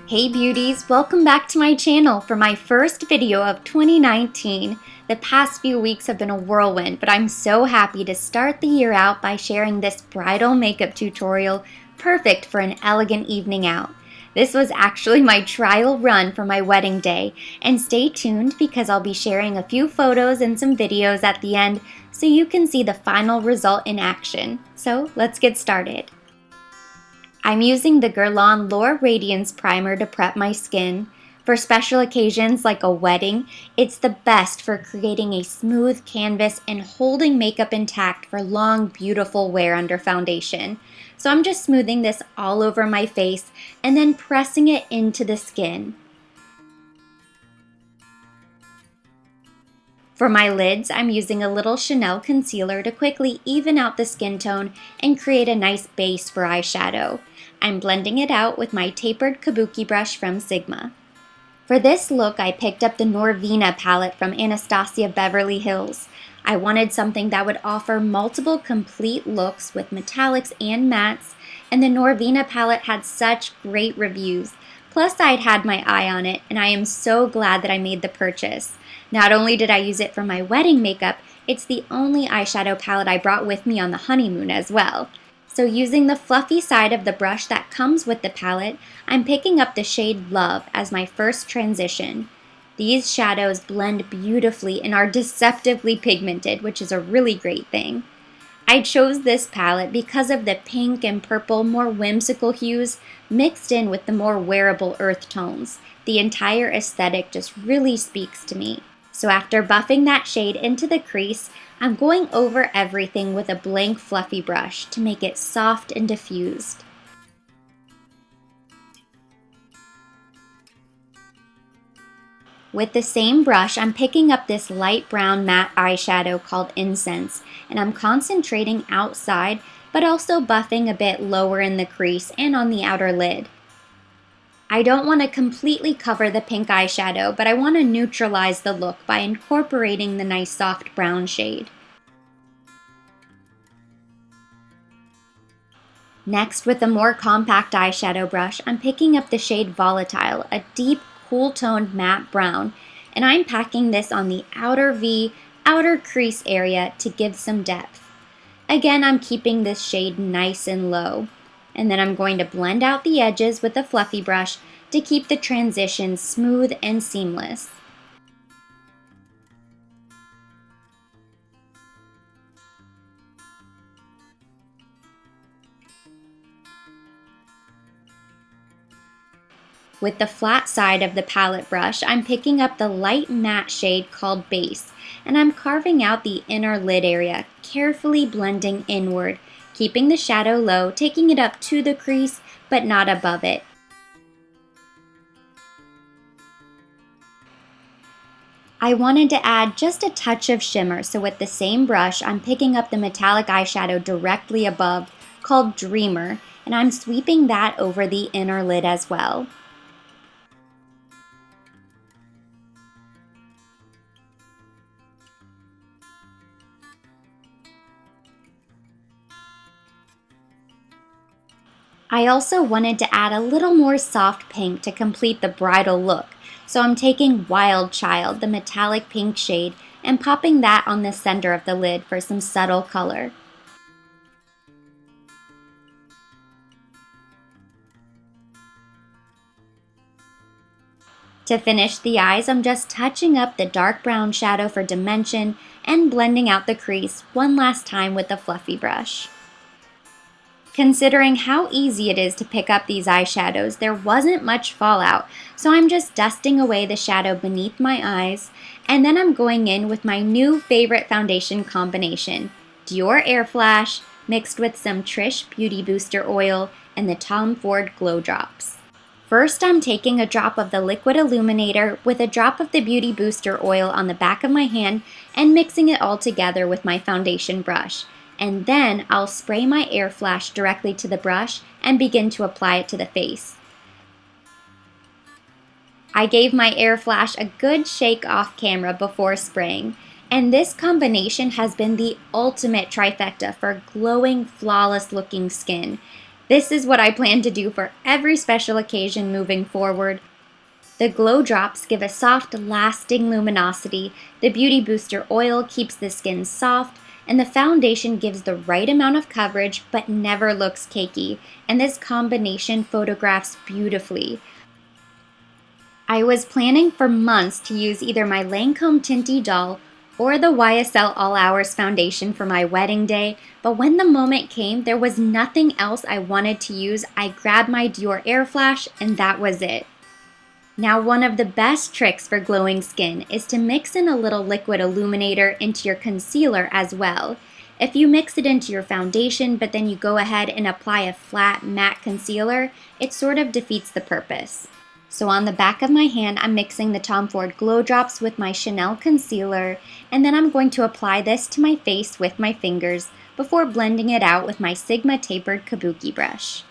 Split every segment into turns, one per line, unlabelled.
Hey beauties, welcome back to my channel for my first video of 2019. The past few weeks have been a whirlwind, but I'm so happy to start the year out by sharing this bridal makeup tutorial, perfect for an elegant evening out. This was actually my trial run for my wedding day, and stay tuned because I'll be sharing a few photos and some videos at the end so you can see the final result in action. So let's get started. I'm using the Guerlain L'Or Radiance Primer to prep my skin. For special occasions like a wedding, it's the best for creating a smooth canvas and holding makeup intact for long, beautiful wear under foundation. So I'm just smoothing this all over my face and then pressing it into the skin. For my lids, I'm using a little Chanel concealer to quickly even out the skin tone and create a nice base for eyeshadow. I'm blending it out with my tapered kabuki brush from Sigma. For this look, I picked up the Norvina palette from Anastasia Beverly Hills. I wanted something that would offer multiple complete looks with metallics and mattes, and the Norvina palette had such great reviews. Plus, I'd had my eye on it, and I am so glad that I made the purchase. Not only did I use it for my wedding makeup, it's the only eyeshadow palette I brought with me on the honeymoon as well. So using the fluffy side of the brush that comes with the palette, I'm picking up the shade Love as my first transition. These shadows blend beautifully and are deceptively pigmented, which is a really great thing. I chose this palette because of the pink and purple, more whimsical hues mixed in with the more wearable earth tones. The entire aesthetic just really speaks to me. So after buffing that shade into the crease, I'm going over everything with a blank fluffy brush to make it soft and diffused. With the same brush, I'm picking up this light brown matte eyeshadow called Incense, and I'm concentrating outside, but also buffing a bit lower in the crease and on the outer lid. I don't want to completely cover the pink eyeshadow, but I want to neutralize the look by incorporating the nice soft brown shade. Next, with a more compact eyeshadow brush, I'm picking up the shade Volatile, a deep, cool-toned matte brown, and I'm packing this on the outer V, outer crease area to give some depth. Again, I'm keeping this shade nice and low. And then I'm going to blend out the edges with a fluffy brush to keep the transition smooth and seamless. With the flat side of the palette brush, I'm picking up the light matte shade called Base, and I'm carving out the inner lid area, carefully blending inward, keeping the shadow low, taking it up to the crease, but not above it. I wanted to add just a touch of shimmer, so with the same brush, I'm picking up the metallic eyeshadow directly above, called Dreamer, and I'm sweeping that over the inner lid as well. I also wanted to add a little more soft pink to complete the bridal look, so I'm taking Wild Child, the metallic pink shade, and popping that on the center of the lid for some subtle color. To finish the eyes, I'm just touching up the dark brown shadow for dimension and blending out the crease one last time with a fluffy brush. Considering how easy it is to pick up these eyeshadows, there wasn't much fallout, so I'm just dusting away the shadow beneath my eyes, and then I'm going in with my new favorite foundation combination, Dior Air Flash, mixed with some Trish Beauty Booster Oil and the Tom Ford Glow Drops. First, I'm taking a drop of the liquid illuminator with a drop of the Beauty Booster Oil on the back of my hand and mixing it all together with my foundation brush. And then I'll spray my air flash directly to the brush and begin to apply it to the face. I gave my air flash a good shake off camera before spraying, and this combination has been the ultimate trifecta for glowing, flawless looking skin. This is what I plan to do for every special occasion moving forward. The glow drops give a soft, lasting luminosity, the beauty booster oil keeps the skin soft, and the foundation gives the right amount of coverage but never looks cakey, and this combination photographs beautifully. I was planning for months to use either my Lancome Tinty Doll or the YSL All Hours foundation for my wedding day, but when the moment came, there was nothing else I wanted to use. I grabbed my Dior Air Flash, and that was it. Now, one of the best tricks for glowing skin is to mix in a little liquid illuminator into your concealer as well. If you mix it into your foundation, but then you go ahead and apply a flat matte concealer, it sort of defeats the purpose. So on the back of my hand, I'm mixing the Tom Ford Glow Drops with my Chanel concealer, and then I'm going to apply this to my face with my fingers before blending it out with my Sigma tapered kabuki brush.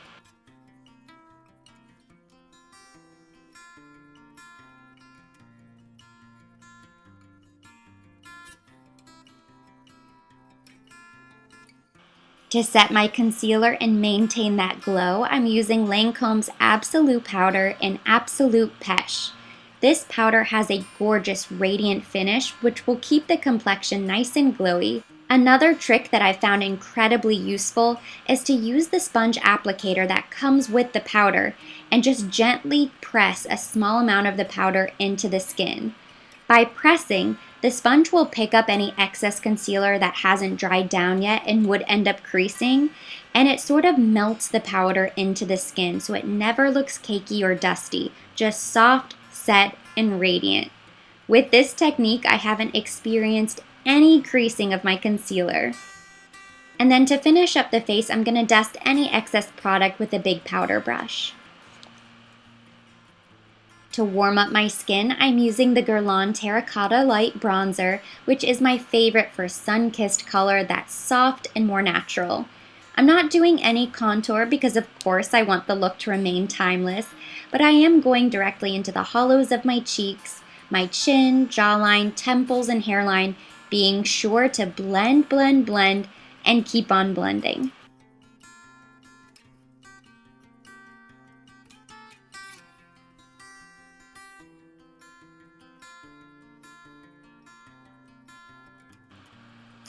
To set my concealer and maintain that glow, I'm using Lancome's Absolute Powder in Absolute Pesh. This powder has a gorgeous radiant finish which will keep the complexion nice and glowy. Another trick that I found incredibly useful is to use the sponge applicator that comes with the powder and just gently press a small amount of the powder into the skin. By pressing, the sponge will pick up any excess concealer that hasn't dried down yet and would end up creasing, and it sort of melts the powder into the skin so it never looks cakey or dusty, just soft, set, and radiant. With this technique, I haven't experienced any creasing of my concealer. And then to finish up the face, I'm going to dust any excess product with a big powder brush. To warm up my skin, I'm using the Guerlain Terracotta Light Bronzer, which is my favorite for sun-kissed color that's soft and more natural. I'm not doing any contour because of course I want the look to remain timeless, but I am going directly into the hollows of my cheeks, my chin, jawline, temples, and hairline, being sure to blend, blend, blend, and keep on blending.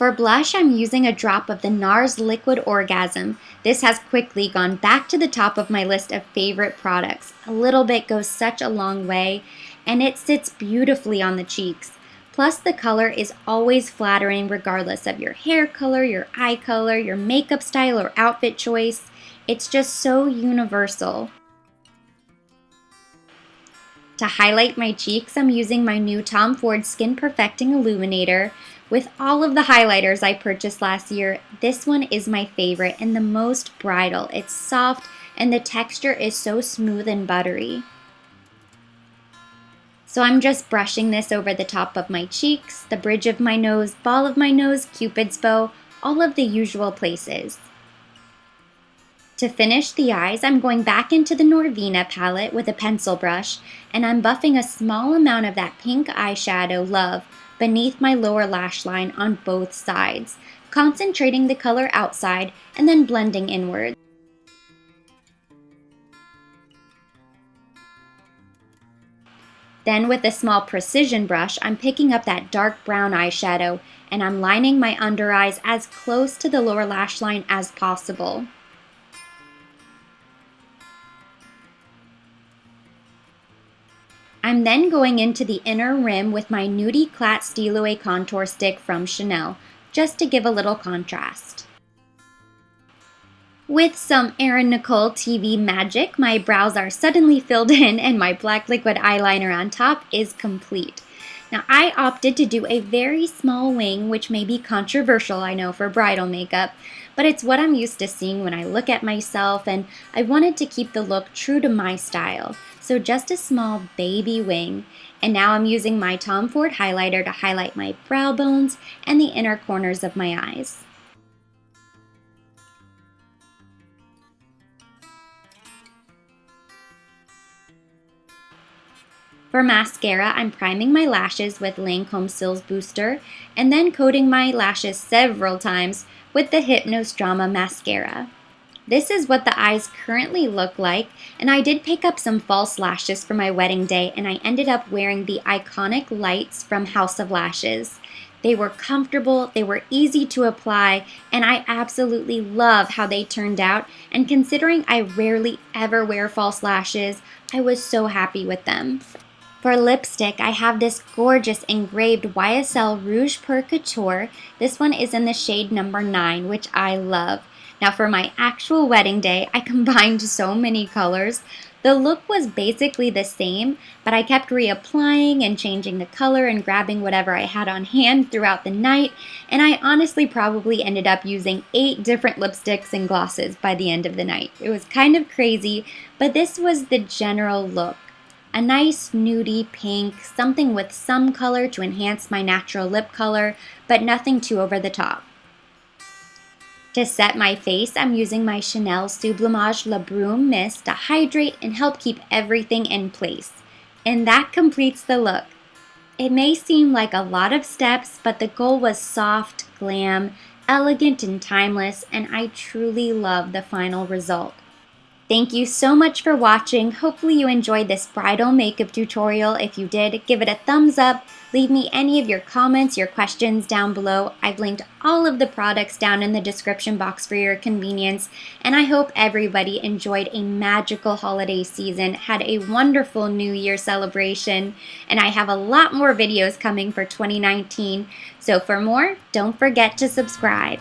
For blush, I'm using a drop of the NARS Liquid Orgasm. This has quickly gone back to the top of my list of favorite products. A little bit goes such a long way, and it sits beautifully on the cheeks. Plus, the color is always flattering regardless of your hair color, your eye color, your makeup style, or outfit choice. It's just so universal. To highlight my cheeks, I'm using my new Tom Ford Skin Perfecting Illuminator. With all of the highlighters I purchased last year, this one is my favorite and the most bridal. It's soft and the texture is so smooth and buttery. So I'm just brushing this over the top of my cheeks, the bridge of my nose, ball of my nose, cupid's bow, all of the usual places. To finish the eyes, I'm going back into the Norvina palette with a pencil brush, and I'm buffing a small amount of that pink eyeshadow Love beneath my lower lash line on both sides, concentrating the color outside and then blending inward. Then with a small precision brush, I'm picking up that dark brown eyeshadow and I'm lining my under eyes as close to the lower lash line as possible. I'm then going into the inner rim with my Nudie Clat Stilo contour stick from Chanel, just to give a little contrast. With some Erin Nicole TV magic, my brows are suddenly filled in and my black liquid eyeliner on top is complete. Now I opted to do a very small wing, which may be controversial, I know, for bridal makeup, but it's what I'm used to seeing when I look at myself, and I wanted to keep the look true to my style. So just a small baby wing. And now I'm using my Tom Ford highlighter to highlight my brow bones and the inner corners of my eyes. For mascara, I'm priming my lashes with Lancome Sil's Booster and then coating my lashes several times with the Hypnos Drama Mascara. This is what the eyes currently look like, and I did pick up some false lashes for my wedding day, and I ended up wearing the iconic lights from House of Lashes. They were comfortable, they were easy to apply, and I absolutely love how they turned out, and considering I rarely ever wear false lashes, I was so happy with them. For lipstick, I have this gorgeous engraved YSL Rouge Pour Couture. This one is in the shade number 9, which I love. Now for my actual wedding day, I combined so many colors. The look was basically the same, but I kept reapplying and changing the color and grabbing whatever I had on hand throughout the night, and I honestly probably ended up using 8 different lipsticks and glosses by the end of the night. It was kind of crazy, but this was the general look. A nice nudie pink, something with some color to enhance my natural lip color, but nothing too over the top. To set my face, I'm using my Chanel Sublimage La Brume Mist to hydrate and help keep everything in place. And that completes the look. It may seem like a lot of steps, but the goal was soft, glam, elegant, and timeless, and I truly love the final result. Thank you so much for watching. Hopefully you enjoyed this bridal makeup tutorial. If you did, give it a thumbs up. Leave me any of your comments, your questions down below. I've linked all of the products down in the description box for your convenience. And I hope everybody enjoyed a magical holiday season, had a wonderful New Year celebration, and I have a lot more videos coming for 2019. So for more, don't forget to subscribe.